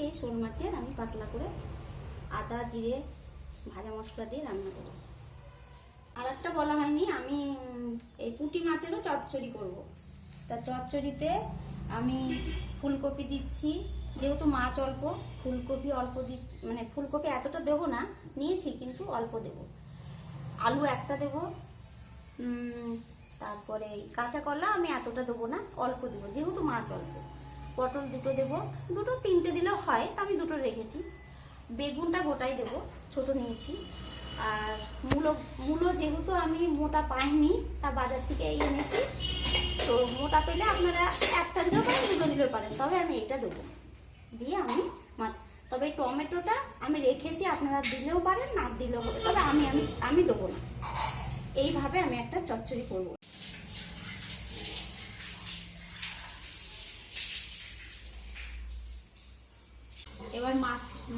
এই শোল মাছের আমি পাতলা করে আদা জিরে ভাজা মশলা দিয়ে রান্না করব। আর একটা বলা হয়নি, আমি এই পুঁটি মাছেরও চচ্চড়ি করব। তা চচ্চড়িতে আমি ফুলকপি দিচ্ছি, যেহেতু মাছ অল্প, ফুলকপি অল্প মানে ফুলকপি এতটা দেবো না, নিয়েছি কিন্তু অল্প দেব। আলু একটা দেব, তারপরে কাঁচা কলা আমি এতটা দেবো না, অল্প দেবো যেহেতু মাছ অল্প। পটল দুটো দেবো, দুটো তিনটে দিলেও হয়, আমি দুটো রেখেছি। বেগুনটা গোটাই দেবো, ছোট নিয়েছি। আর মূলো যেহেতু আমি মোটা পাইনি, তা বাজার থেকে এই এনেছি, তো মোটা পেলে আপনারা একটা দিলেও পারেন, দুটো দিলেও পারেন, তবে আমি এটা দেবো। দিয়ে আমি মাছ, তবে এই টমেটোটা আমি রেখেছি, আপনারা দিলেও পারেন না দিলেও হবে, তবে আমি দেবো না। এইভাবে আমি একটা চচ্চড়ি করবো। এবার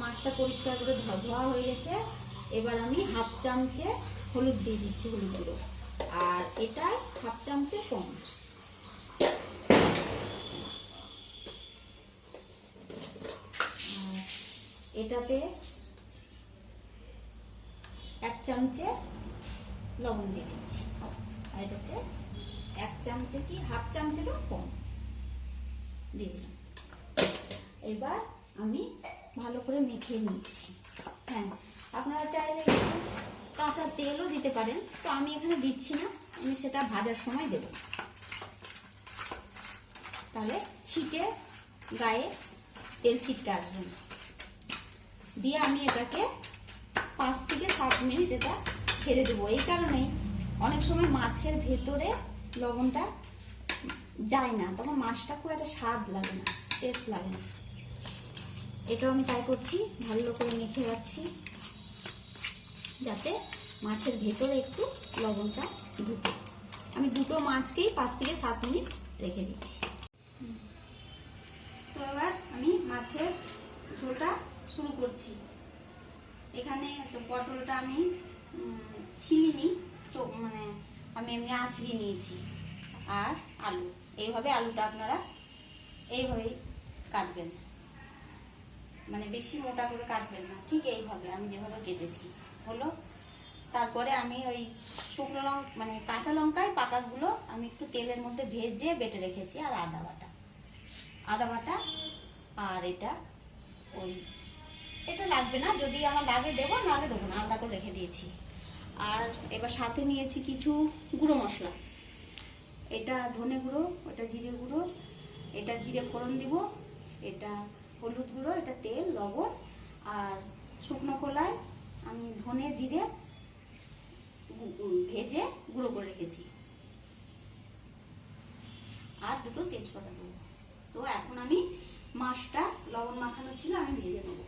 মাছটা পরিষ্কার করে ধোয়া হয়ে গেছে। এবার আমি হাফ চামচে হলুদ দিয়ে দিচ্ছি, হলুদ গুঁড়ো, আর এটাই হাফ চামচে কম। এটাতে এক চামচে লবণ দিয়ে দিচ্ছি, আর এটাতে এক চামচে কি হাফ চামচেরও কম দিয়ে দিলাম। এবার আমি ভালো করে মেখে নিচ্ছি। হ্যাঁ, আপনারা চাইলে কাঁচা তেলও দিতে পারেন, তো আমি এখানে দিচ্ছি না, আমি সেটা ভাজার সময় দেব, তাহলে ছিটে গায়ে তেল ছিটকে আসবে না। দিয়ে আমি এটাকে 5 থেকে 7 মিনিট এটা ছেড়ে দেবো। এই কারণেই অনেক সময় মাছের ভেতরে লবণটা যায় না, তখন মাছটা খুব একটা স্বাদ লাগে না, টেস্ট লাগে না। এটাও আমি তাই করছি, ভালো করে মেখে রাখছি যাতে মাছের ভেতরে একটু লবণটা ঢুকে। আমি দুটো মাছকেই 5 থেকে 7 মিনিট রেখে দিচ্ছি। তো এবার আমি মাছের ঝোলটা শুরু করছি। এখানে তো পটলটা আমি ছিলিনি, মানে আমি এমনি আঁচড়িয়ে নিয়েছি। আর আলু, এইভাবে আলুটা আপনারা এইভাবেই কাটবেন, মানে বেশি মোটা করে কাটবেন না, ঠিক এইভাবে আমি যেভাবে কেটেছি হলো। তারপরে আমি ওই শুকনো লঙ্কা মানে কাঁচা লঙ্কায় পাকাগুলো আমি একটু তেলের মধ্যে ভেজে বেটে রেখেছি। আর আদা বাটা আর এটা লাগবে না, যদি আমার লাগে দেবো, নাহলে দেবো না, আলাদা করে রেখে দিয়েছি। আর এবার সাথে নিয়েছি কিছু গুঁড়ো মশলা, এটা ধনে গুঁড়ো, ওটা জিরে গুঁড়ো, এটা জিরে ফোড়ন দিব, এটা হলুদ গুঁড়ো, এটা তেল লবণ, আর শুকনো কলায় আমি ধনে জিরে ভেজে গুঁড়ো করে রেখেছি, আর দুটো তেজপাতা দেবো। তো এখন আমি মাছটা লবণ মাখানো ছিল, আমি ভেজে নেবো।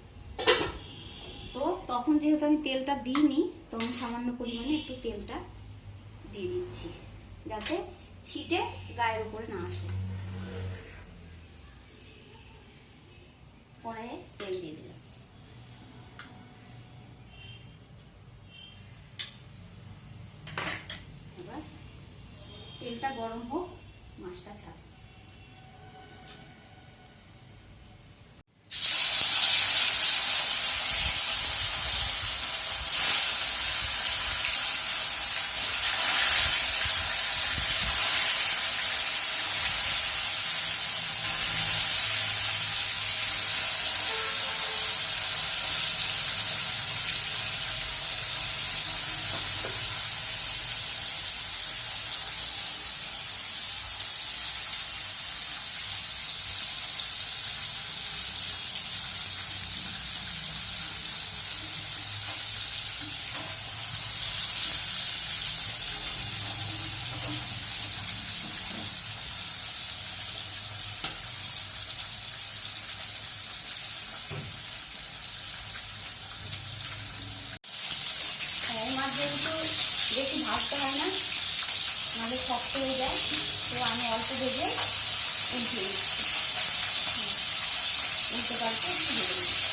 তো তখন যেহেতু আমি তেলটা দিইনি, তো আমি সামান্য পরিমাণে একটু তেলটা দিয়ে দিচ্ছি, যাতে ছিটে গায়ের উপরে না আসে। পরে তেল দিয়ে দিলাম। এবার তেলটা গরম হোক, মাছটা ছাড়। যেহেতু বেশি ভাজতে হয় না, নাহলে শক্ত হয়ে যায়, তো আমি অল্প ভেজে উল্টে পাল্টে ভেজে দিই।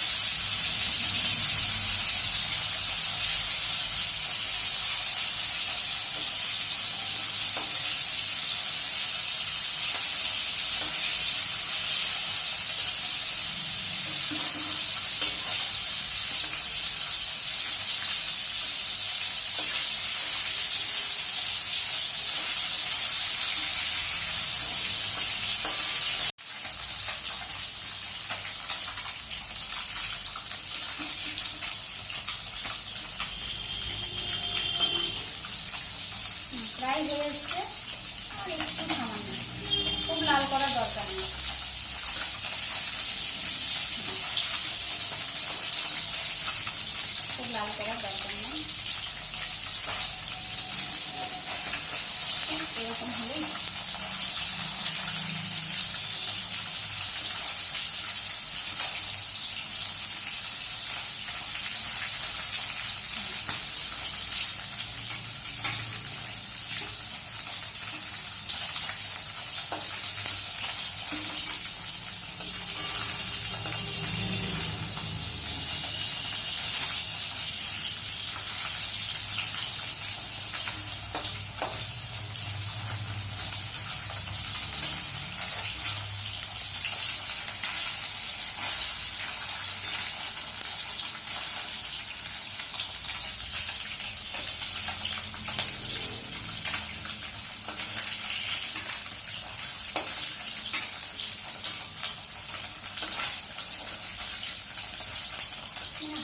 প্রায় হয়ে এসছে, আর একটু সামান্য, খুব লাল করার দরকার নেই। খুব লাল করার দরকার নেই, এরকম হলেই।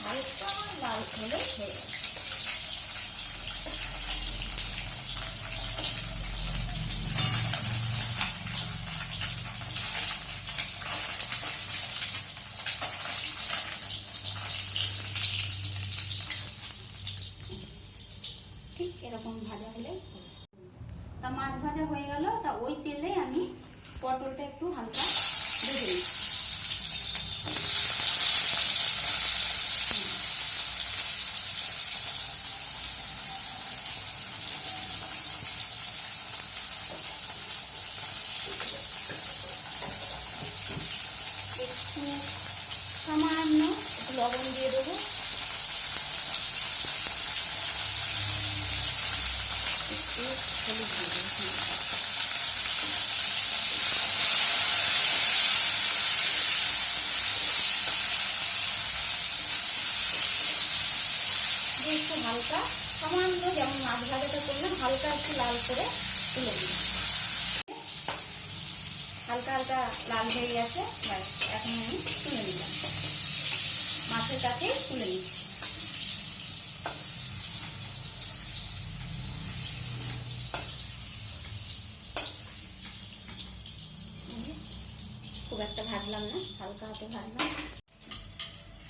হালকা লাল হলে হয়ে যাবে। ঠিক এরকম ভাজা হলে, তা মাছ ভাজা হয়ে গেল। তা ওই তেলে আমি পটলটা একটু হালকা ভেজে নিচ্ছি। একটু সামান্য একটু লবণ দিয়ে দেবো, একটু হলুদ দিয়ে দেবো। একটু হালকা সামান্য, যেমন মাছ ভাজাটা করলাম, হালকা একটু লাল করে তুলে দিলাম। হালকা হালকা লাল হয়ে গেছে, ব্যাস এখন আমি তুলে নিলাম, মাছের কাছে তুলে নিচ্ছি। খুব একটা ভাজলাম না, হালকা হাতে ভাজলাম।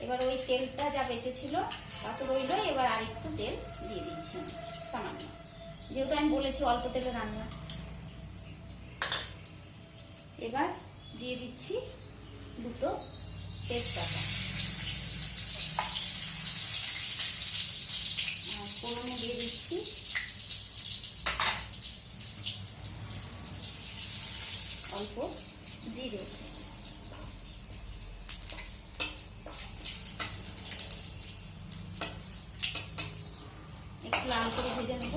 এবার ওই তেলটা যা বেঁচে ছিল তা তো রইল, এবার আর একটু তেল দিয়ে দিচ্ছি সামান্য, যেহেতু আমি বলেছি অল্প তেলে রান্না। এবার দিয়ে দিচ্ছি দুটো তেজপাতা, আর ফোড়নে দিয়ে দিচ্ছি অল্প জিরে, একটু লাল করে ভেজে নেব।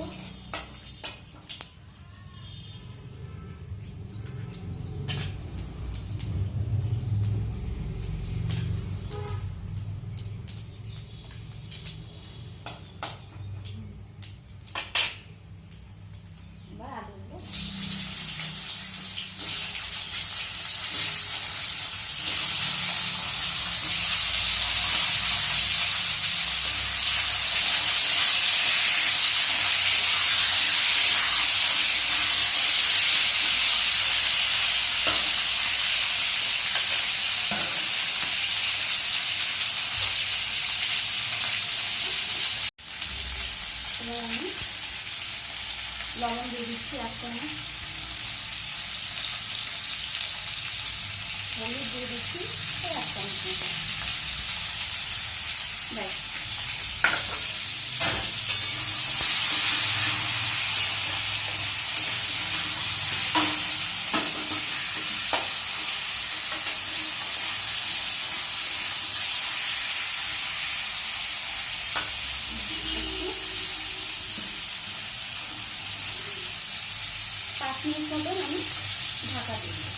এবার আলুগুলো আমি লবণ দিয়ে দিচ্ছি, এক চামচ হলুদ দিয়ে দিচ্ছি, এক চামচ মতো, ব্যাস। পাঁচ মিনিট মতন আমি ঢাকা দিয়ে দেব।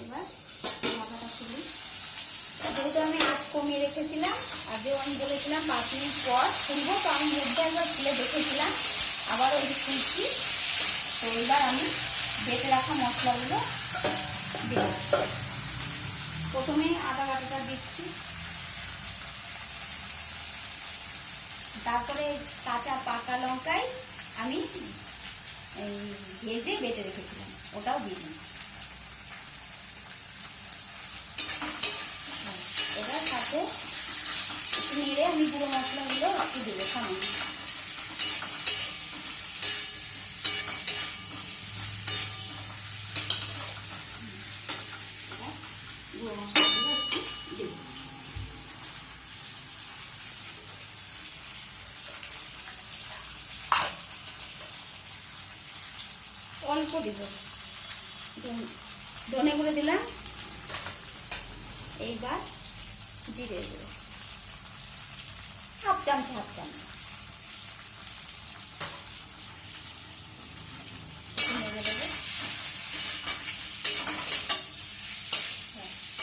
এবার ঢাকাটা খুলি। যেহেতু আমি আঁচ কমিয়ে রেখেছিলাম, আগেও আমি বলেছিলাম 5 মিনিট পর খুলবো, তো আমি মধ্যে একবার খুলে দেখেছিলাম, আবার ওই খুলছি। তো এবার আমি বেটে রাখা মশলাগুলো দেব। প্রথমে আদা বাটাটা দিচ্ছি, তারপরে কাঁচা পাকা লঙ্কায় আমি ভেজে বেটে রেখেছিলাম, ওটাও দিয়ে দিচ্ছি। এটার সাথে একটু নেড়ে আমি গুঁড়ো মশলাগুলো একটু দেবো সামনে। গুঁড়ো মশলাগুলো একটু দেবো, অল্প দিব। ধনে গুঁড়ো দিলাম, এইবার জিরে দেব হাফ চামচা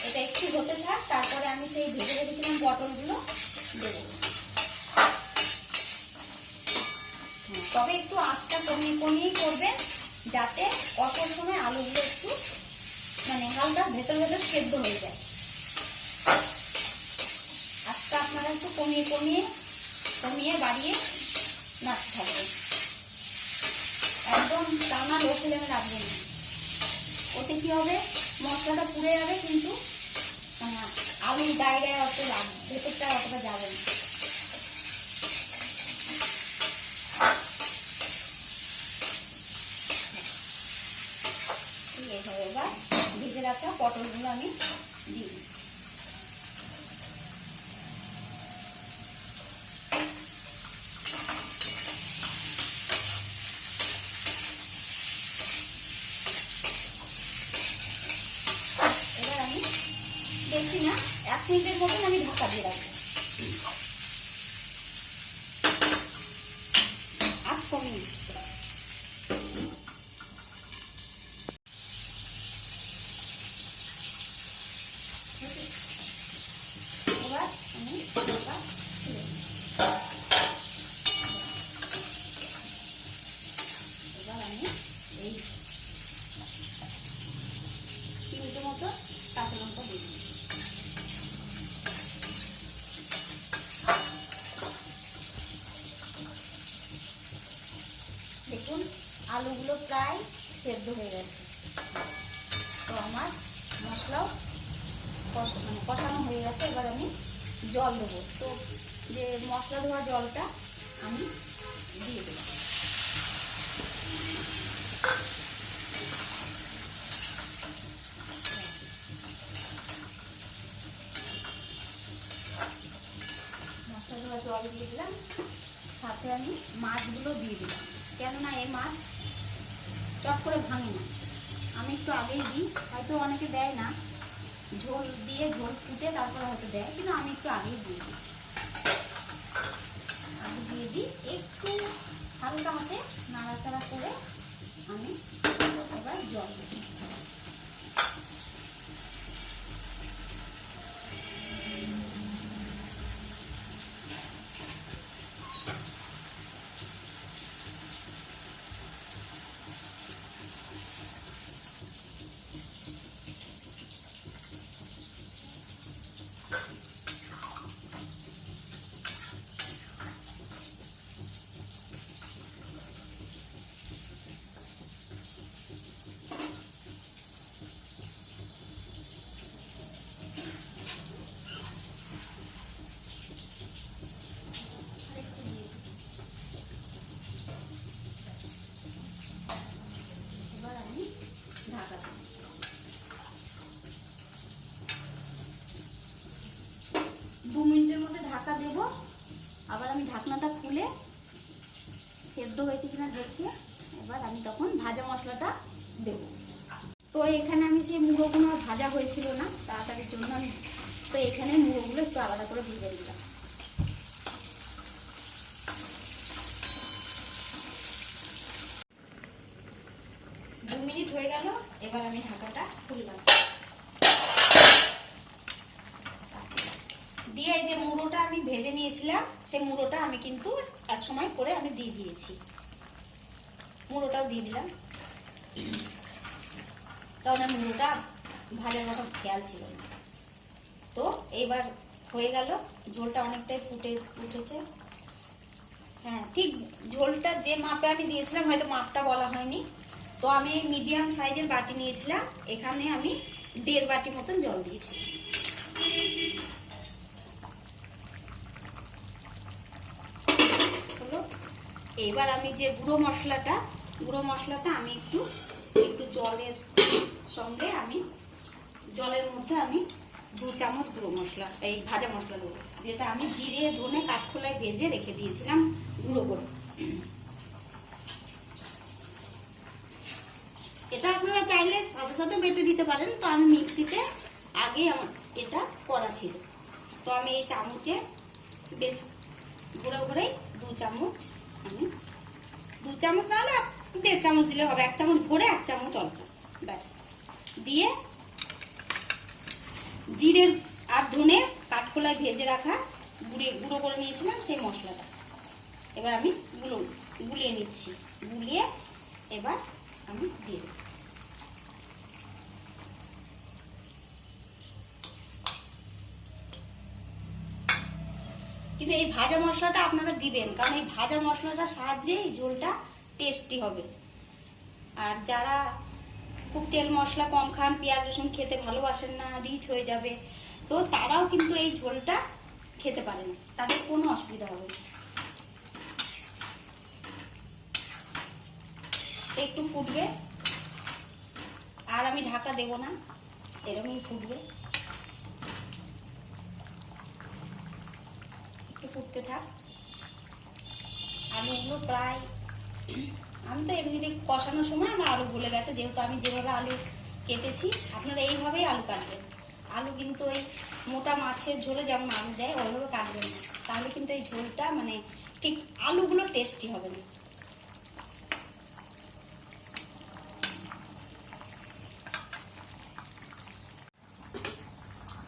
এটা একটু হতে থাক, তারপরে আমি সেই ভেজে রেখেছিলাম পটলগুলো দেবো। তবে একটু আঁচটা কমিয়ে করবেন, যাতে অল্প সময় আলুগুলো একটু মানে হালকা ভেতর সেদ্ধ হয়ে যায়। আঁচটা আপনারা একটু কমিয়ে বাড়িয়ে নাড়তে থাকবেন, একদম টানা লো ফ্লেমে রাখবেন না। ওতে কি হবে, মশলাটা পুড়ে যাবে, কিন্তু আলুর গায়ে অত লাগবে, ভেতরটা অতটা যাবে না। এবার ভেজে রাখা পটলগুলো আমি দিয়ে দিচ্ছি। এবার আমি বেশি না, 1 মিনিটের মতন আমি ঢাকা দিয়ে রাখবো, আঁচ কমিয়ে। এবার আমি এই 3টে মতো কাঁচা লঙ্কা দিয়ে দিচ্ছি। দেখুন আলুগুলো প্রায় সেদ্ধ হয়ে গেছে, তো আমার মশলাও কষানো হয়ে গেছে। এবার আমি জল দেবো, তো যে মশলা ধোয়া জলটা আমি দিয়ে দেবো। মশলা ধোয়া জল দিয়ে দিলাম, সাথে আমি মাছগুলো দিয়ে দিলাম, কেননা এই মাছ চট করে ভাঙে না। আমি একটু আগেই দিই, হয়তো অনেকে দেয় না, ঝোল ফুটে তারপরে হয়তো দেয়, কিন্তু আমি একটু আগেই দিয়ে দিই। আগে দিয়ে দিই, একটু হালকা হাতে নাড়াচাড়া করে আমি এবার জল দিই। ঢাকা দেব, আবার আমি ঢাকনাটা খুলে সেদ্ধ হয়েছে কিনা দেখে এবার আমি তখন ভাজা মশলাটা দেব। তো এখানে আমি সেই মুড়োগুলো ভাজা হয়েছিল না, তাড়াতাড়ির জন্য আমি তো এখানে মুড়োগুলো একটু আলাদা করে ভেজে দিলাম। দু মিনিট হয়ে গেল, এবার আমি ঢাকাটা খুললাম, দিয়ে এই যে মুড়োটা আমি ভেজে নিয়েছিলাম সেই মুড়োটা আমি কিন্তু এক সময় করে আমি দিয়ে দিয়েছি, মুড়োটাও দিয়ে দিলাম, কারণ মুড়োটা ভাজার কথা খেয়াল ছিল না। তো এইবার হয়ে গেল, ঝোলটা অনেকটাই ফুটে উঠেছে, হ্যাঁ, ঠিক ঝোলটা যে মাপে আমি দিয়েছিলাম হয়তো মাপটা বলা হয়নি। তো আমি মিডিয়াম সাইজের বাটি নিয়েছিলাম, এখানে আমি 1.5 বাটি মতন জল দিয়েছি। হলো, এবার আমি যে গুঁড়ো মশলাটা আমি একটু জলের সঙ্গে জলের মধ্যে আমি 2 চামচ গুঁড়ো মশলা, এই ভাজা মশলা দেবো, যেটা আমি জিরে ধনে কাঠখোলায় ভেজে রেখে দিয়েছিলাম গুঁড়ো করে। এটা আপনারা চাইলে সাথে সাথে বেটে দিতে পারেন, তো আমি মিক্সিতে আগে আমার এটা করা ছিল, তো আমি এই চামচে বেশ গুঁড়ো করে 2 চামচ, আমি 2 চামচ তাহলে 1.5 চামচ দিলে হবে, 1 চামচ ভরে 1 চামচ অল্প, ব্যাস দিয়ে জিরের আর ধনে কাঠখোলায় ভেজে রাখা গুঁড়ো করে নিয়েছিলাম সেই মশলাটা এবার আমি গুলিয়ে নিচ্ছি। গুলিয়ে এবার আমি দিয়ে দেব। কিন্তু এই ভাজা মশলাটা আপনারা দিবেন, কারণ এই ভাজা মশলাটার সাহায্যে এই ঝোলটা টেস্টি হবে। আর যারা খুব তেল মশলা কম খান, পেঁয়াজ রসুন খেতে ভালোবাসেন না, রিচ হয়ে যাবে, তো তারাও কিন্তু এই ঝোলটা খেতে পারে না, তাদের কোনো অসুবিধা হবে না। একটু ফুটবে, আর আমি ঢাকা দেব না, এরকমই ফুটবে, একটু ফুটতে থাক। আলুগুলো প্রায়, আমি তো এমনিতে কষানোর সময় আমার আলু গলে গেছে, যেহেতু আমি যেভাবে আলু কেটেছি, আপনারা এইভাবেই আলু কাটবেন। আলু কিন্তু ওই মোটা মাছের ঝোলে যেমন আলু দেয় ওইভাবে কাটবেন না, তাহলে কিন্তু এই ঝোলটা মানে ঠিক আলুগুলো টেস্টি হবে না।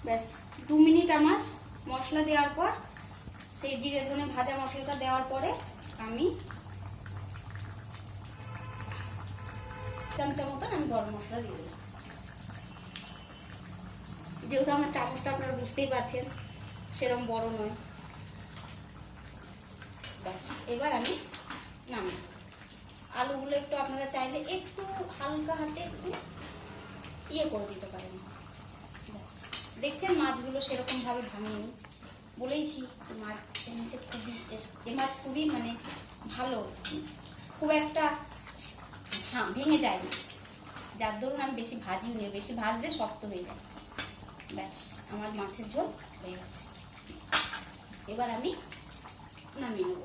ব্যাস 2 মিনিট আমার মশলা দেওয়ার পর, সেই জিরে ধনে ভাজা মশলাটা দেওয়ার পরে আমি চামচা মতন আমি গরম মশলা দিয়ে দেবো। যেহেতু আমার চামচটা আপনারা বুঝতেই পারছেন সেরকম বড় নয়। ব্যাস এবার আমি নামাবো। আলুগুলো একটু আপনারা চাইলে একটু হালকা হাতে একটু করে দিতে পারেন। ব্যাস দেখছেন মাছগুলো সেরকম ভাবে ভাঙিনি, বলেইছি মাছ এমনিতে খুবই, এ মাছ খুবই মানে ভালো, খুব একটা ভেঙে যায় না, যার দরুন আমি বেশি ভাজিও নিই, বেশি ভাজলে শক্ত হয়ে যায়। ব্যাস আমার মাছের ঝোল হয়ে গেছে, এবার আমি নামিয়ে নেব।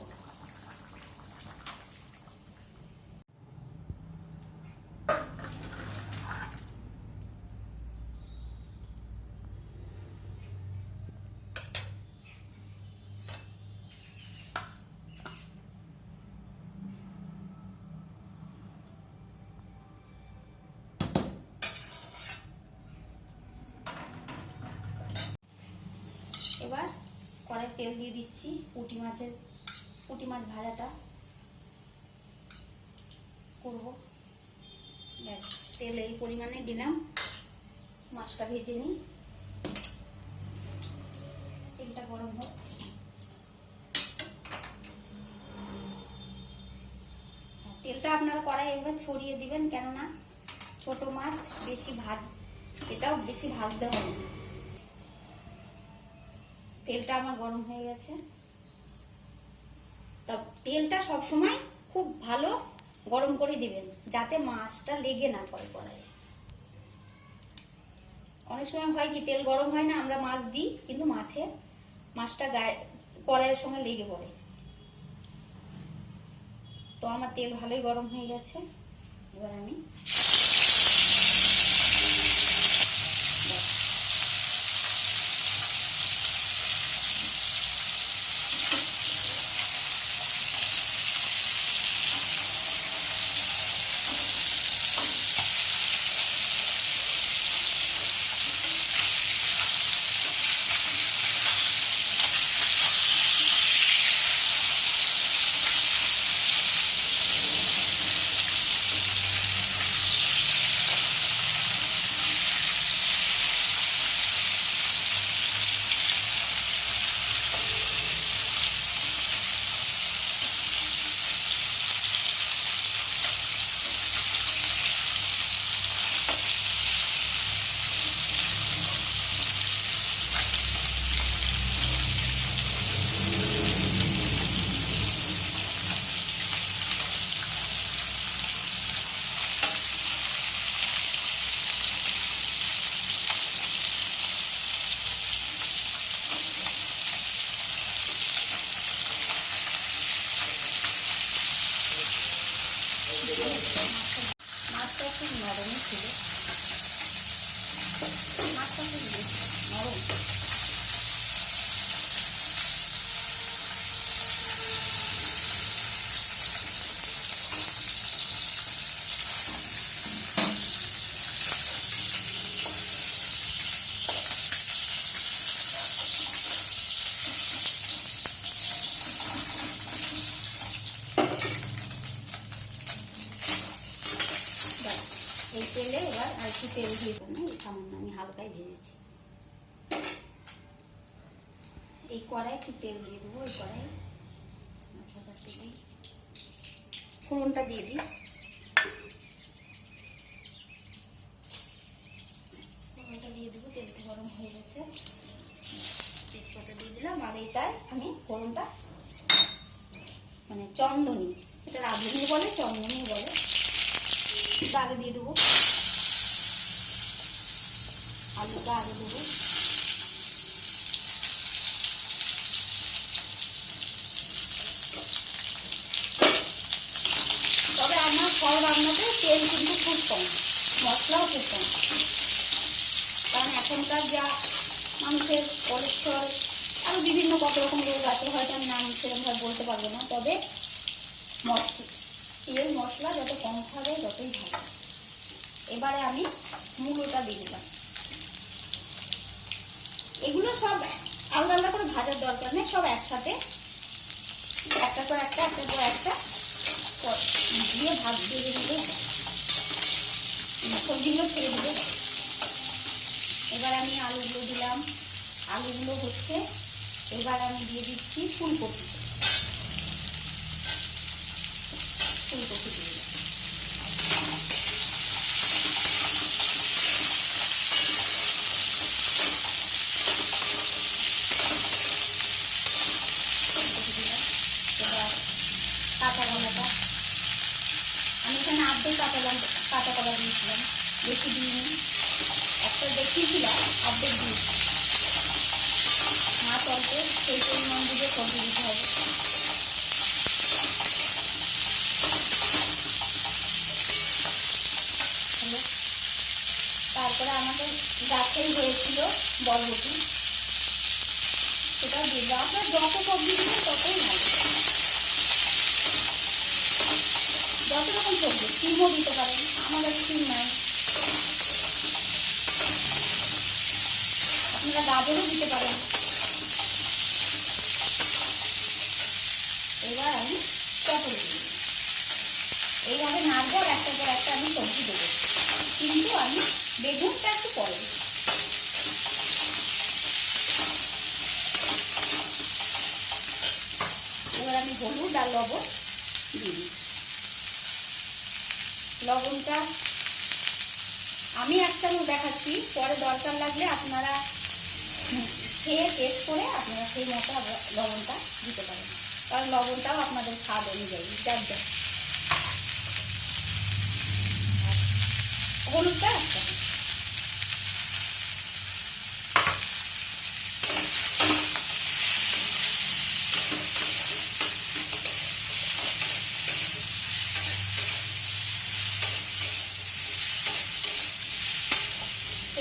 এবার কড়াই তেল দিয়ে দিচ্ছি, পুঁটি মাছ ভাজাটা করব। ব্যাস তেল এই পরিমাণে দিলাম, মাছটা ভেজে নিই, তেলটা গরম হোক। তেলটা আপনারা কড়াই এভাবে ছড়িয়ে দিবেন, কেননা ছোট মাছ এটাও বেশি ভাজতে হবে না। তেলটা আমার গরম হয়ে গেছে, তা তেলটা সবসময় খুব ভালো গরম করে দিবেন, যাতে মাছটা লেগে না পড়ে কড়াইয়ে। অনেক সময় হয় কি তেল গরম হয় না, আমরা মাছ দিই কিন্তু মাছটা গায়ে কড়াইয়ের সঙ্গে লেগে পড়ে। তো আমার তেল ভালোই গরম হয়ে গেছে, এবার আমি নরমই ছিল, মাছটা খুব নরম। এই তেলে এবার আর একটু তেল দিয়ে দেবো, এই সামান্য আমি হালকাই ভেজেছি। এই কড়াই একটু তেল দিয়ে দেবো, এই কড়াই মাছ ভাজার তেলে ফোড়নটা দিয়ে দিই। ফোড়নটা দিয়ে দেবো, তেলটা গরম হয়ে গেছে, তেজপাতা দিয়ে দিলাম। আর এইটায় আমি ফোড়নটা মানে চন্দনী, এটা রাঁধুনি বলে, চন্দনী বলে, আগে দিয়ে দেবো। আলুটা আগে দেবো, তবে আমার সব রান্নাতে তেল কিন্তু খুব কম, মশলাও খুব কম, কারণ এখনকার যা মানুষের কোলেস্ট্রল আরও বিভিন্ন কত রকম রোগ আছে, হয়তো আমি নাম সেরকমভাবে বলতে পারবো না, তবে তেল মশলা যত কম খাবে ততই ভালো। এবারে আমি মূলোটা দিয়ে দিলাম। এগুলো সব আলাদা আলাদা করে ভাজার দরকার নেই, সব একসাথে একটা পর একটা একটা পর একটা দিয়ে ভাত দিয়ে দিলে সবজিগুলো ছেড়ে দিলে। এবার আমি আলুগুলো দিলাম, আলুগুলো হচ্ছে, এবার আমি দিয়ে দিচ্ছি ফুলকপি। ফুলকপি দিয়ে দিলাম, কাঁচা কলাটা আমি এখানে আর্ধেক কাঁচা কলা দিয়েছিলাম, বেশি দিইনি, একটা দেখিয়েছিলাম আর্ধেক দিয়েছি। মাছ অল্প, সেই পরিমাণ দিয়ে সবজি দিতে হবে। তারপরে আমাদের গাছেই হয়েছিল বরবটি, সেটাও দিয়ে দেওয়া। আপনার যত সবজি দিবেন ততই ভালো, যত রকম সবজি, সিমও দিতে পারেন, আমাদের সিম নাই, আপনারা গাজরও দিতে পারেন। এবার আমি পটল দিই, এইভাবে নাড়বো, একটার পর একটা আমি সবজি দেবো, কিন্তু আমি বেগুনটা একটু পরে দিই। এবার আমি হলুদ আর লবণ দিয়ে দিচ্ছি। লবণটা আমি এক চামচ দেখাচ্ছি, পরে দরকার লাগলে আপনারা খেয়ে টেস্ট করে আপনারা সেই মতো লবণটা দিতে পারেন, কারণ লবণটাও আপনাদের স্বাদ অনুযায়ী যার যার। হলুদটা এক চামচ,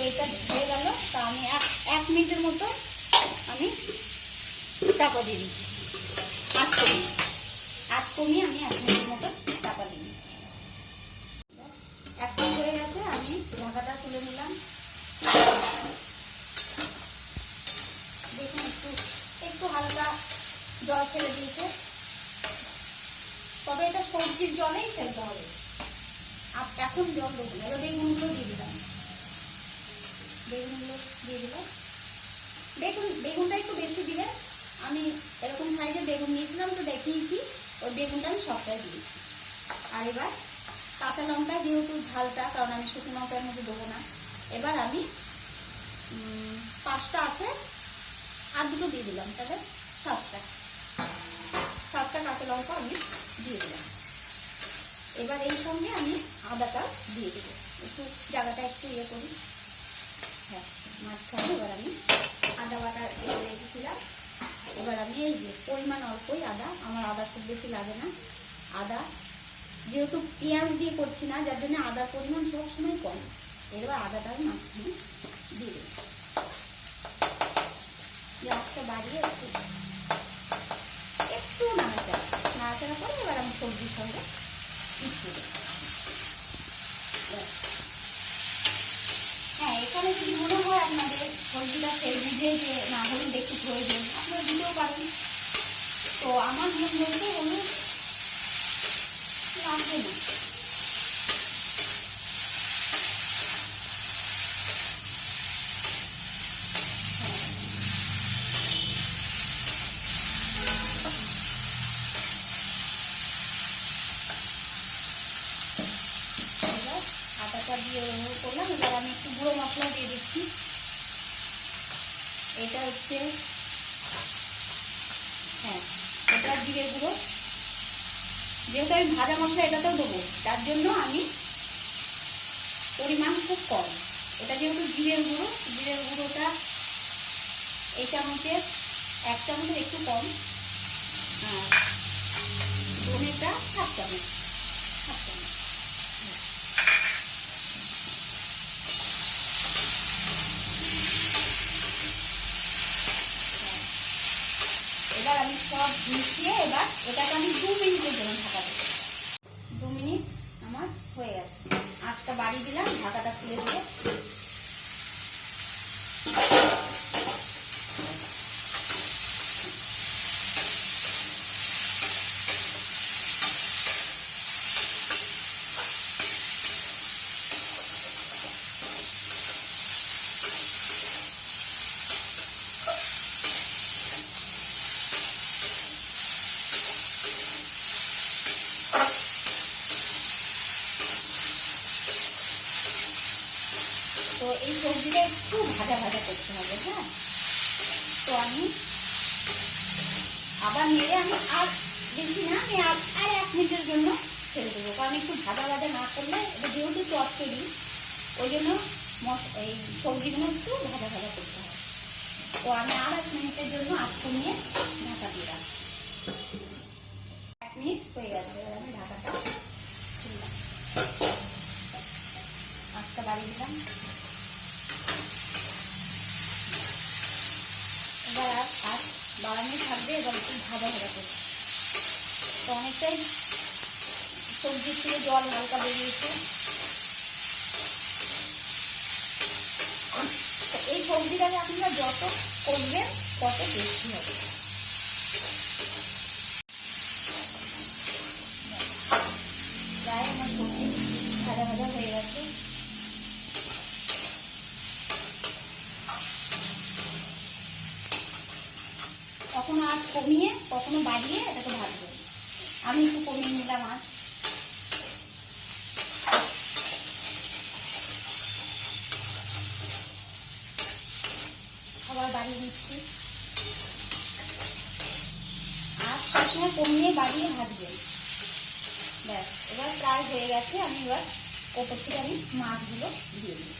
এইটা হয়ে গেল। তা আমি এক মিনিটের মতো আমি চাপা দিয়ে দিচ্ছি, আঁচ কমিয়ে আমি 1 মিনিটের মতো চাপা দিয়ে দিচ্ছি। এক মিনিট হয়ে গেছে, আমি ঢাকাটা তুলে নিলাম। দেখুন একটু হালকা জল ছেড়ে দিয়েছে, তবে এটা সবজির জলেই ফেলতে হবে। আর এখন জল দেবো না। এবার বেগুনগুলো দিয়ে দিলাম, বেগুনটা একটু বেশি দিলে, আমি এরকম সাইজের বেগুন নিয়েছিলাম তো দেখিয়েছি, ওই বেগুনটা আমি সবটাই দিয়েছি। আর এবার কাঁচা লঙ্কা, যেহেতু ঝালটা, কারণ আমি শুকনো লঙ্কার মধ্যে দেবো না, এবার আমি 5টা আছে আর 2টো দিয়ে দিলাম, তাহলে 7টা কাঁচা লঙ্কা আমি দিয়ে দিলাম। এবার এই সঙ্গে আমি আদাটা দিয়ে দেবো, একটু জায়গাটা একটু ইয়ে করি। হ্যাঁ, মাঝখানে এবার আমি আদা বাটা রেখেছিলাম, এবার আমি এই যে পরিমাণ অল্পই আদা, আমার আদা খুব বেশি লাগে না, আদা যেহেতু পেঁয়াজ দিয়ে করছি না, যার জন্য আদার পরিমাণ সবসময় কম। এবার আদাটা আমি মাঝখানে দিয়ে দেবো, পেঁয়াজটা বাড়িয়ে একটু নাড়াচাড়া করে এবার আমি সবজির সঙ্গে মিশিয়ে দেবো। হ্যাঁ, এখানে যদি মনে হয় আপনাদের হলদিটা সেই বুঝে যে না হলুদ একটু প্রয়োজন, আপনারা দিতেও পারেন। তো আমার মনে হচ্ছে হলুদ লাগবে না। আটাটা দিয়ে করলাম, এবার আমি একটু গুঁড়ো মশলা দিয়ে দিচ্ছি। এটা হচ্ছে এটা জিরে গুঁড়ো, যেহেতু আমি ভাজা মশলা এটাতেও দেবো, তার জন্য আমি পরিমাণ খুব কম। এটা যেহেতু জিরের গুঁড়োটা এই চামচের 1 চামচের একটু কম, আর ধনেটা 7 চামচ। এবার আমি সব মিশিয়ে এবার এটাকে আমি 2 মিনিটের জন্য ঢাকা দেবো। 2 মিনিট আমার হয়ে গেছে। আঁচটা বাড়িয়ে দিলাম, ঢাকাটা খুলে দিয়ে তো এই সবজিটা একটু ভাজা করতে হবে। হ্যাঁ, তো আমি আবার নেড়ে আমি আর বেশি না, আমি আর 1 মিনিটের জন্য ছেড়ে দেবো, কারণ একটু ভাজা না করলে এটা যেহেতু চচ্চড়ি, ওই জন্য এই সবজিগুলো একটু ভাজা করতে হয়। তো আমি আর 1 মিনিটের জন্য আঁচ কমিয়ে ঢাকা দিয়ে রাখছি। 1 মিনিট হয়ে গেছে, এবার আমি ঢাকাটা খুললাম, আঁচটা বাড়িয়ে দিলাম। এবার আর বাড়ানো থাকবে, এবার একটু ভাজা করবে। তো অনেকটাই সবজির থেকে জল হালকা বেরিয়েছে। এই সবজিটাকে আপনারা যত করবেন তত টেস্টি হবে। প্রায় আমার সবজি ভাজা হয়ে গেছে। কখনো আঁচ কমিয়ে কখনো বাড়িয়ে এটাকে ভাজবো। আমি একটু কমিয়ে নিলাম আঁচ। আবার বাড়িয়ে দিচ্ছি। আঁচ সবসময় কমিয়ে বাড়িয়ে ভাজবেন। ব্যাস, এবার প্রায় হয়ে গেছে। আমি এবার ওপর থেকে আমি মাছগুলো দিয়ে দিই।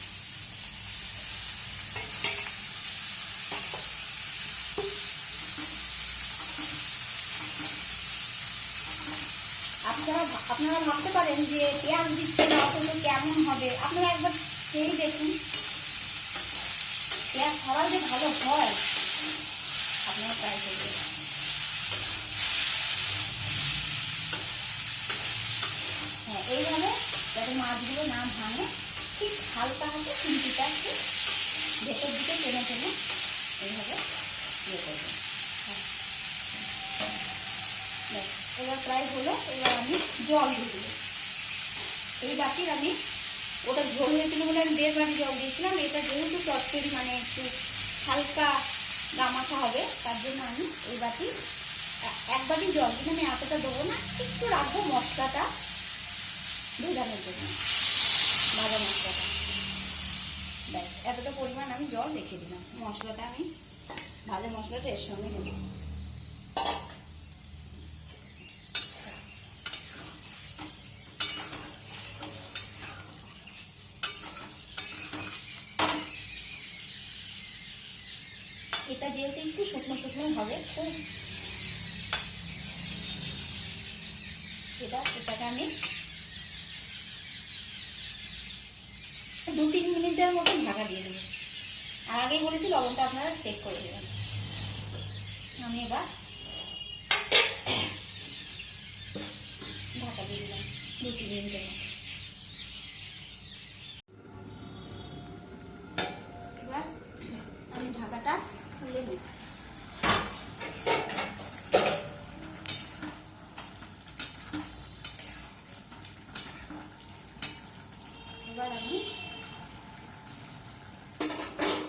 আপনারা ভাবতে পারেন যে পেঁয়াজ দিচ্ছে না অথচ কেমন হবে, আপনারা একবার খেয়ে দেখুন। পেঁয়াজ ছাড়াও যে ভালো হয়, আপনারা ট্রাই করবেন। হ্যাঁ, এইভাবে যাতে মাছগুলো না ভাঙে, ঠিক হালকা হাতে চিমটিটা একটু ভেতর দিকে টেনে এইভাবে ইয়ে করবেন। এবার প্রায় হলো। এবার আমি জল দিয়ে দেবো। এই বাটির আমি ওটা ঝোল হয়েছিল বলে আমি 1.5 বাটি জল দিয়েছিলাম। এটা যেহেতু চচ্চড়ি মানে একটু হালকা গামাখা হবে, তার জন্য আমি এই বাটি 1 বাটি জল কিন্তু আমি এতটা দেবো না, একটু রাখবো মশলাটা ভেজানোর জন্য, ভাজা মশলাটা। ব্যাস, এতটা পরিমাণ আমি জল রেখে দিলাম। মশলাটা আমি ভাজা মশলাটা এর সঙ্গে দেবো। এটা যেহেতু একটু শুকনো হবে, খুব এটাকে আমি 2-3 মিনিটের মতো ঢাকা দিয়ে দেবো। আর আগেই বলেছি লবণটা আপনারা চেক করে দেবেন। আমি এবার ঢাকা দিয়ে দিলাম 2-3 মিনিটের মতো। এবার আমি ঢাকাটা খুলে নিচ্ছি। এবার আমি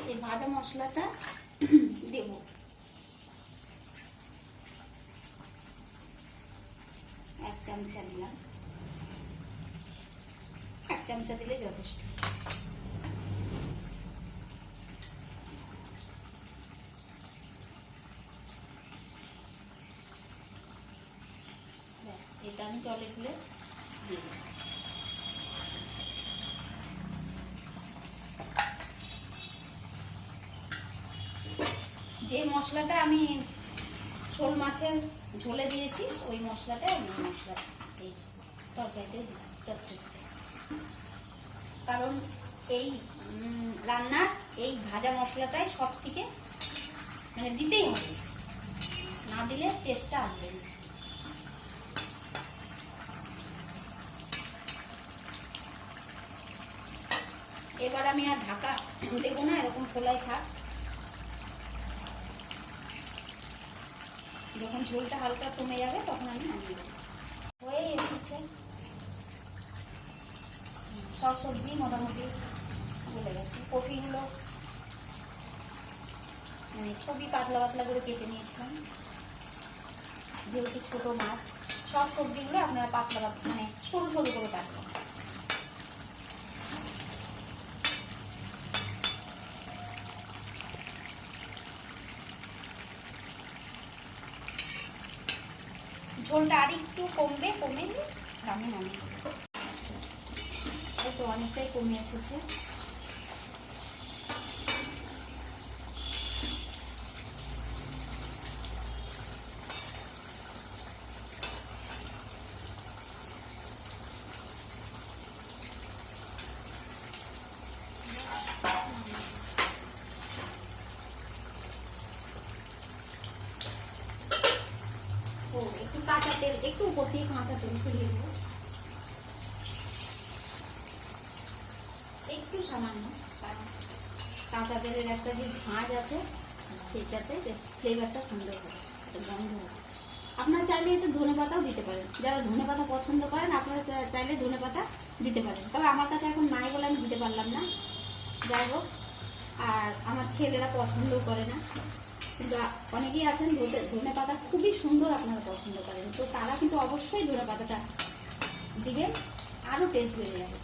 এই ভাজা মশলাটা দেব। 1 চামচা দিলাম, 1 চামচা দিলে যথেষ্ট। এটা আমি জলে গুলে দিয়ে দেব। যে মশলাটা আমি শোল মাছের ঝোলে দিয়েছি ওই মশলাটা এই তরকারিতে দিলাম চচ্চড়িতে। কারণ এই রান্নার এই ভাজা মশলাটাই সব থেকে মানে দিতেই হবে, না দিলে টেস্টটা আসবে না। এবার আমি আর ঢাকা দেবো না, এরকম খোলাই থাক। যখন ঝোলটা হালকা কমে যাবে তখন আমি নামিয়ে দেবো। হয়ে এসেছে, সব সবজি মোটামুটি গলে গেছে। কপিগুলো মানে খুবই পাতলা পাতলা করে কেটে নিয়েছিলাম, যেহেতু ছোট মাছ। সব সবজিগুলো আপনারা পাতলা মানে সরু সরু করে কাটবেন। ঝোলটা আর একটু কমবে, কমে আমি নামিয়ে দেবো। তো অনেকটাই কমে এসেছে। একটু কাঁচা তেল, একটু উপর দিয়ে কাঁচা তেল ছড়িয়ে দেবো, একটু সামান্য। কারণ কাঁচা তেলের একটা যে ঝাঁঝ আছে সেটাতে বেশ ফ্লেভারটা সুন্দর হবে, গন্ধ হবে। আপনারা চাইলে এতে ধনেপাতাও দিতে পারেন, যারা ধনেপাতা পছন্দ করেন আপনারা চাইলে ধনেপাতা দিতে পারেন। তবে আমার কাছে এখন নাই বলে আমি দিতে পারলাম না। যাই হোক, আর আমার ছেলেরা পছন্দও করে না, কিন্তু অনেকেই আছেন ধনেপাতা খুবই সুন্দর আপনারা পছন্দ করেন, তো তারা কিন্তু অবশ্যই ধনেপাতাটা দিবেন, আরও টেস্ট বেড়ে যাবে।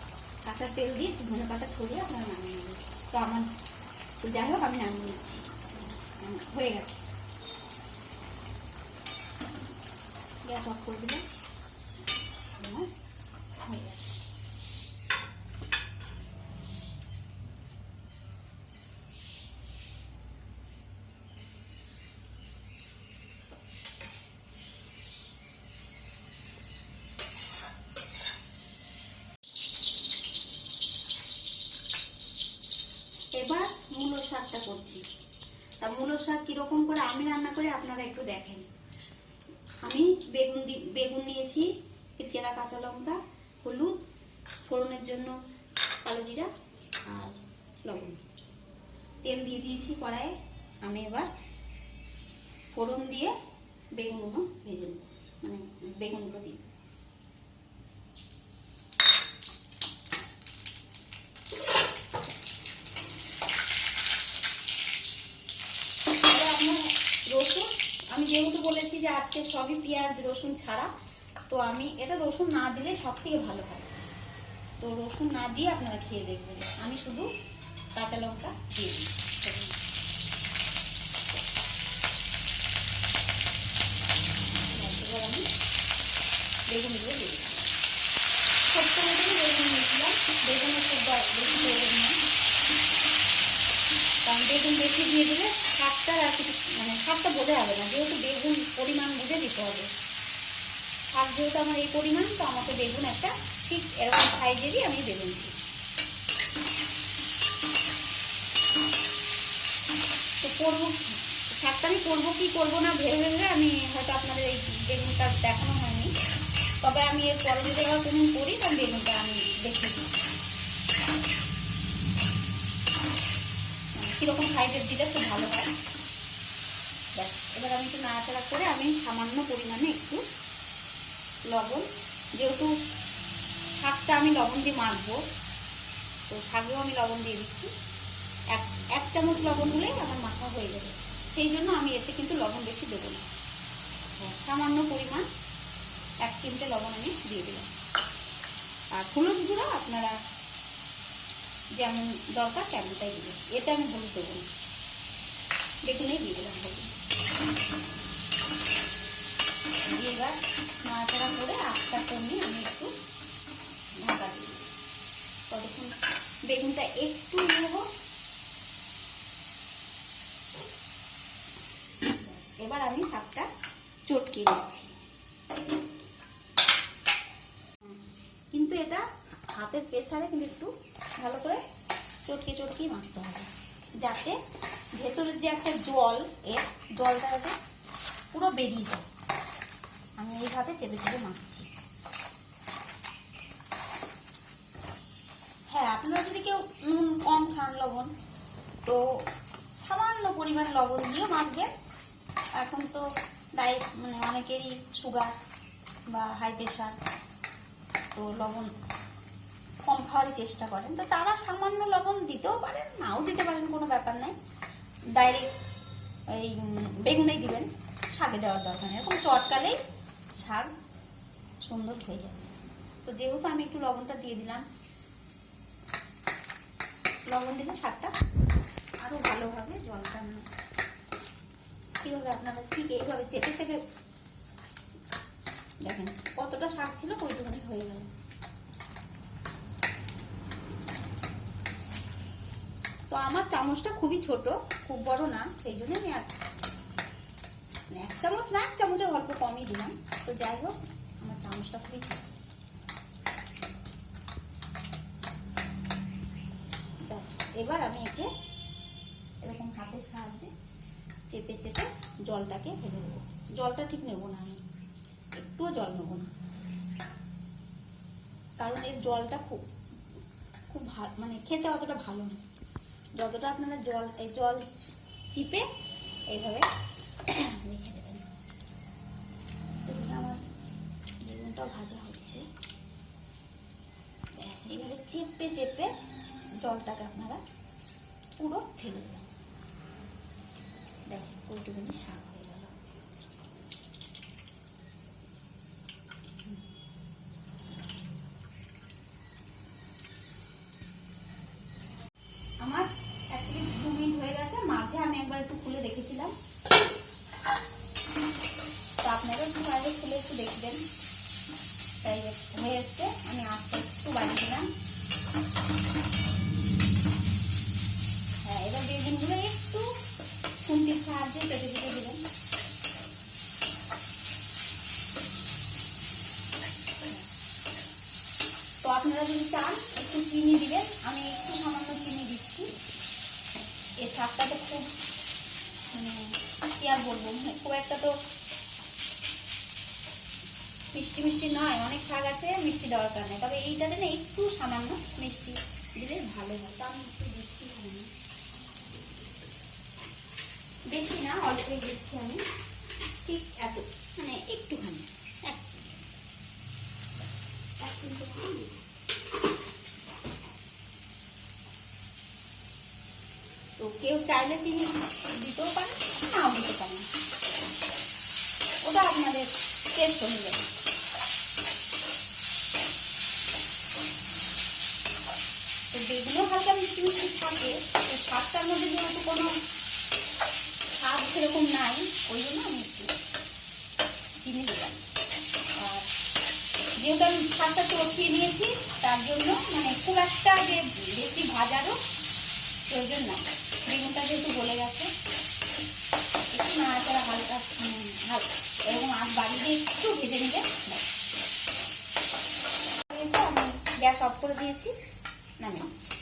কাঁচা তেল দিয়ে ধনেপাতা ছড়িয়ে আপনারা নামিয়ে নেবেন। তো আমার তো যাই হোক আমি নামিয়ে নিচ্ছি, হয়ে গেছে। গ্যাস অফ করে দিলাম, হয়ে গেছে। এবার মূলো শাকটা করছি। তা মূলো শাক কিরকম করে আমি রান্না করি আপনারা একটু দেখেন। আমি বেগুন নিয়েছি, চেরা কাঁচা লঙ্কা, হলুদ, ফোড়নের জন্য কালো জিরা আর লবণ। তেল দিয়ে দিয়েছি কড়াইয়ে। আমি এবার ফোড়ন দিয়ে বেগুনগুলো ভেজে নেব, মানে বেগুনগুলো দিই। রসুন আমি যেহেতু বলেছি যে আজকে সবই পেঁয়াজ রসুন ছাড়া, তো আমি এটা রসুন না দিলে সব থেকে ভালো হয়। তো রসুন না দিয়ে আপনারা খেয়ে দেখবেন। আমি শুধু কাঁচা লঙ্কা দিয়ে দিচ্ছি। এবার আমি বেগুনগুলো দিয়ে দিচ্ছি। ছোট্ট মতো বেগুন নিয়েছিলাম, বেগুনের খুব বেশি বেগুন নয়, কারণ বেগুন বেশি দিয়ে দিলে শাকটা আর কি মানে শাকটা বোঝা যাবে না, যেহেতু বেগুন পরিমাণ বুঝে দিতে হবে। শাক যেহেতু আমার এই পরিমাণ, তো আমাকে বেগুন একটা ঠিক এরকম সাইজেরই আমি বেগুন দিয়েছি। তো করবো শাকটা আমি করবো কি করবো না ভেবে ভেবে আমি হয়তো আপনাদের এই বেগুনটা দেখানো হয়নি, তবে আমি এর পরে যদি আবার কোনো করি তাহলে বেগুনটা আমি দেখিয়ে দিই কীরকম সাইজের দিলে খুব ভালো হয়। ব্যাস, এবার আমি একটু নাড়াচাড়া করে আমি সামান্য পরিমাণে একটু লবণ, যেহেতু শাকটা আমি লবণ দিয়ে মাখবো, তো শাকেও আমি লবণ দিয়ে দিচ্ছি। এক চামচ লবণ হলেই আমার মাখা হয়ে যাবে, সেই জন্য আমি এতে কিন্তু লবণ বেশি দেবো না। সামান্য পরিমাণ 1 চিমটে লবণ আমি দিয়ে দিলাম। আর হলুদ গুঁড়ো আপনারা যেমন দরকার তেমনটাই দিবেন, এতে আমি হলুদ দেবো না, বেগুনেই দিয়ে দিলাম হলুদ। দিয়ে এবার নাড়াচাড়া করে আঁচটা কমিয়ে আমি একটু ঢাকা দিই, ততক্ষণ বেগুনটা একটু নেব। এবার আমি শাকটা চটকে নিচ্ছি, কিন্তু এটা হাতের প্রেসারে কিন্তু একটু ভালো করে চটকে চটকে মাখতে হবে, যাতে ভেতরের যে একটা জল, এর জলটা যাতে পুরো বেরিয়ে যায়। আমি এইভাবে চেপে চেপে মাখছি। হ্যাঁ, আপনারা যদি কেউ নুন কম খান, লবণ, তো সামান্য পরিমাণ লবণ দিয়ে মাখবেন। এখন তো ডায়েট মানে অনেকেরই সুগার বা হাই প্রেশার, তো লবণ কম খাওয়ারই চেষ্টা করেন, তো তারা সামান্য লবণ দিতেও পারেন, নাও দিতে পারেন, কোনো ব্যাপার নাই। ডাইরেক্ট এই বেগুনেই দিবেন, শাকে দেওয়ার দরকার নেই। এরকম চটকালেই শাক সুন্দর হয়ে যাবে। তো যেহেতু আমি একটু লবণটা দিয়ে দিলাম, লবণ দিলে শাকটা আরও ভালোভাবে জলটা কীভাবে আপনারা ঠিক এইভাবে চেপে চেপে দেখেন কতটা শাক ছিল, ওইটুখানি হয়ে গেল। তো আমার চামচটা খুবই ছোট, খুব বড় না, সেই জন্য আমি 1 চামচ না, 1 চামচের অল্প কমই দিলাম। তো যাই হোক, আমার চামচটা খুবই ছোট। ব্যাস, এবার আমি একে এরকম হাতের সাহায্যে চেপে চেপে জলটাকে ফেলে দেবো। জলটা ঠিক নেবো না, আমি একটুও জল নেবো না, কারণ এর জলটা খুব খুব ভালো, মানে খেতে অতটা ভালো না। যতটা আপনারা জল চিপে এইভাবে রেখে দেবেন। আমার বেগুনটাও ভাজা হচ্ছে। ব্যাস, এইভাবে চেপে চেপে জলটাকে আপনারা পুরো ফেলে দেবেন। দেখেন ওইটুকুনি শাক হয়ে গেল। আমার 1 থেকে 2 মিনিট হয়ে গেছে, মাঝে আমি একবার একটু খুলে দেখেছিলাম, তো আপনারা একটু বাইরে খুলে একটু দেখবেন। তাই হয়ে এসছে, আমি আঁচটা একটু বাড়িয়ে দিলাম। হ্যাঁ, এবার বেগুনগুলো একটু খুন্তির সাহায্যে কেটে কেটে দেবেন। তো আপনারা যদি চান একটু চিনি দিবেন, আমি একটু সামান্য চিনি দিচ্ছি। এই শাকটা তো খুব মানে কি আর বলবো, খুব একটা তো মিষ্টি মিষ্টি নয়, অনেক শাক আছে মিষ্টি দেওয়ার কারণে, তবে এইটাতে না একটু সামান্য মিষ্টি দিলে ভালো হয়। তো আমি একটু দিচ্ছি, বেশি না, অল্পই দিচ্ছি আমি, ঠিক এত, মানে একটুখানি, 1 চিমটে দিচ্ছি। তো কেউ চাইলে চিনি দিতেও পারে, নাও দিতে পারেন, ওটা আপনাদের টেস্ট অনুযায়ী। তো বেগুনও হালকা মিষ্টি মিষ্টি থাকে, তো শাকটার মধ্যে যেহেতু কোনো স্বাদ সেরকম নাই, ওই জন্য আমি একটু চিনি দিলাম। আর যেহেতু আমি শাকটা চটকিয়ে নিয়েছি, তার জন্য মানে খুব একটা যে বেশি ভাজারও প্রয়োজন নাই। বেগুনটা যেহেতু গলে গেছে, একটু নাড়াচাড়া হালকা এরকম আঁচ বাড়িয়ে দিয়ে একটু ভেজে নিলে আমি গ্যাস অফ করে দিয়েছি, নামিয়ে নিচ্ছি।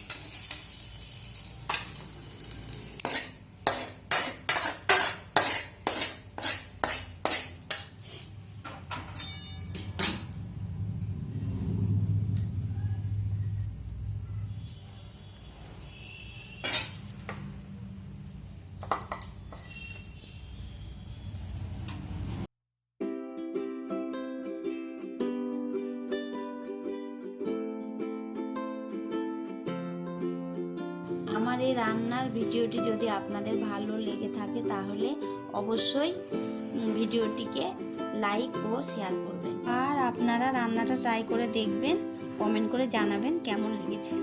আমার এই রান্নার ভিডিওটি যদি আপনাদের ভালো লেগে থাকে তাহলে অবশ্যই ভিডিওটিকে লাইক ও শেয়ার করবেন, আর আপনারা রান্নাটা ট্রাই করে দেখবেন, কমেন্ট করে জানাবেন কেমন লেগেছে।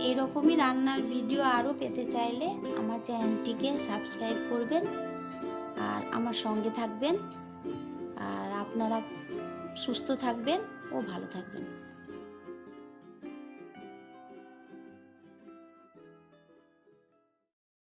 এইরকমই রান্নার ভিডিও আরও পেতে চাইলে আমার চ্যানেলটিকে সাবস্ক্রাইব করবেন আর আমার সঙ্গে থাকবেন। আর আপনারা সুস্থ থাকবেন ও ভালো থাকবেন।